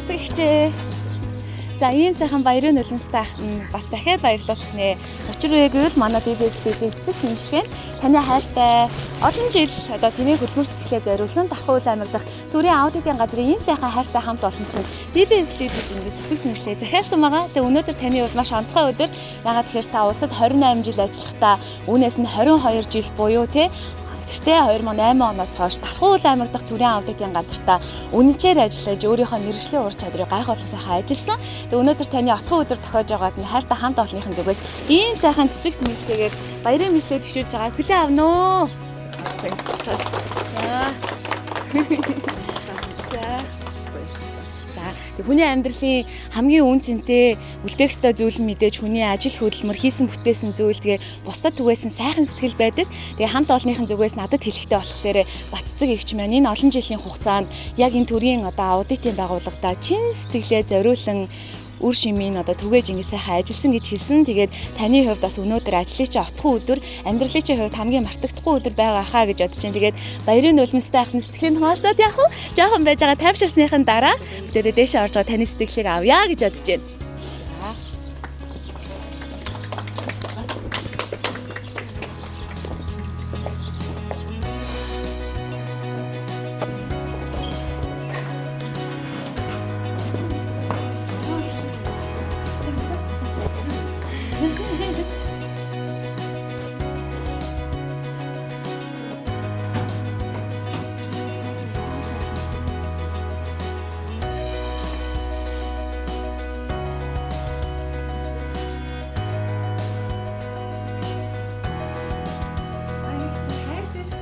Цэцэгчээ. За ийм сайхан баярын нулимстай ахт нь бас дахиад баярлуулах нэ. Учир үегүй л манай BBS студийн цэцэг хэмжлэн таны хайртай олон жил одоо таны хөлбөр цэцгэлээ зориулсан Давхар аймаг дахь төрийн аудитын газрын энэ сайхан хайртай хамт олон чинь BBS студийн ингэ цэцэг хэмжлээ захиалсан байгаа. Тэгээ өнөөдөр таны хувьд маш онцгой өдөр. Ягаад тэгэхээр та улсад 28 жил ажиллахдаа үүнээс нь 22 жил буюу те Тэртээ 2008 оноос хойш Давхар аймаг дахь төрийн аудитын газартаа үнэнчээр ажиллаж өөрийнхөө мэргэжлийн ур чадрыг гайхуулсан сайхан ажилласан. Тэгээ өнөөдөр таны отхон өдөр тохиож байгаад нь хайртай хамт олонныхын зүгээс ийм сайхан цэцэг тэмүүлтэйгээр баярын мэдлэг төвшүүлж байгаа хүлээн авна уу. Хүний амьдралын хамгийн үн цэнтэй үлдээх ёстой зүйл нь мэдээж хүний ажил хөдөлмөр хийсэн бүтээсэн зүйл тэгээ бусдад түгээсэн сайхан сэтгэл байдаг. Тэгээ хамт олонныхын зүгээс надад хэлэхтэй болохоор Батцэг эгч маань энэ олон жилийн хугацаанд яг энэ төрийн одоо аудитын байгууллагада чин сэтгэлээ зориулан үр шимийн одоо түгээж ингэ сайхан ажилласан гэж хэлсэн. Тэгээд таны хувьд бас өнөөдөр ажлын чинь отхон өдөр, амьдралын чинь хувьд хамгийн мартагдахгүй өдөр байгаа хаа гэж бодож байна. Тэгээд баярын нулимстай ахны сэтгэлийн хуваалцаад яах вэ? Жоохон байж байгаа тайвширсныхын дараа бүгдээрээ дээшээ орж байгаа таны сэтгэлийг авъя гэж бодож байна.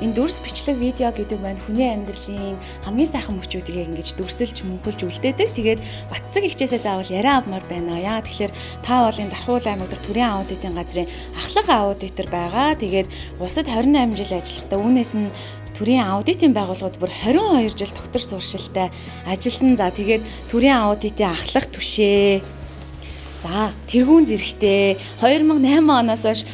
Энэ дүрс бичлэг видео гэдэг маань хүний амьдралын хамгийн сайхан мөчүүдийг ингэж дүрсэлж мөнхөлж үлдээдэг. Тэгээд Батцэг эгчээсээ заавал яриа авмаар байна. Яагаад тэгэхээр та бол энэ Давхар аймаг дахь төрийн аудитын газрын ахлах аудитор байгаа. Тэгээд улсад 28 жил ажиллахдаа үүнээс нь төрийн аудитын байгууллагууд бүр 22 жил доктор суршилтай ажилласан. За тэгээд төрийн аудитын ахлах түшээ. За тэргүүн зэрэгтэй 2008 оноос хойш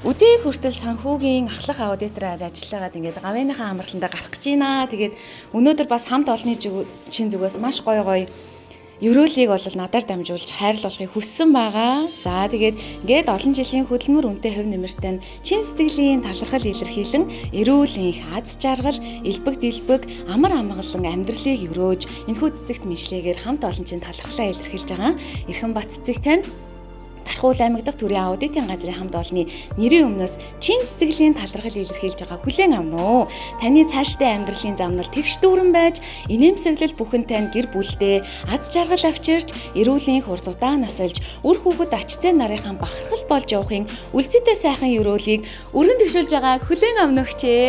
өдөө хүртэл санхүүгийн ахлах аудитораар ажиллагаад ингээд гавьяаныхаа амралтандаа гарах гэж байна. Тэгээд өнөөдөр бас хамт олонны чин зүгээс маш гоё ерөөлийг бол надаар дамжуулж хайрлуулахыг хүссэн байгаа. За тэгээд ингээд олон жилийн хөдөлмөр үнэтэй хөв нэмэртэй чин сэтгэлийн талархал илэрхийлэн эрүүл их аз жаргал, элбэг дэлбэг, амар амгалан амьдралыг өрөөж энэхүү цэцэгт мэдлэгээр хамт олон чин талархлаа илэрхийлж байгаа. Эрхэм Бат цэцэг тань Давхар аймаг дахь төрийн аудитын газрын хамт олонны нэрийн өмнөөс чин сэтгэлийн талархал илэрхийлж байгаа хүлээн авна уу. Таны цаашдын амьдралын замнал тэгш дүүрэн байж, инээмсэглэл бүхэн тань гэр бүлдээ аз жаргал авчирч, эрүүлийн хурдуудаа насалж, үр хүүхэд ач зээ нарынхаа бахархал болж явахын үлзийтэй сайхан ерөөлийг өргөн төвшүүлж байгаа хүлээн авна өгчээ.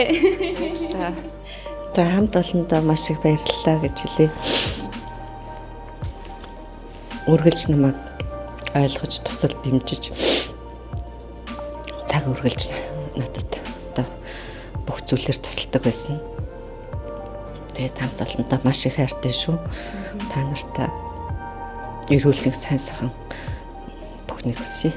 За хамт олондоо маш их баярлалаа гэж хэлье. Үргэлж намайг ойлгож тусал дэмжиж цаг үргэлж надад одоо бүх зүйлээр тусалдаг байсан. Тэгээд хамт олонтой маш их хайртай шүү. Та нартай эрүүл нэг сайн сайхан бүхнийг хүсье.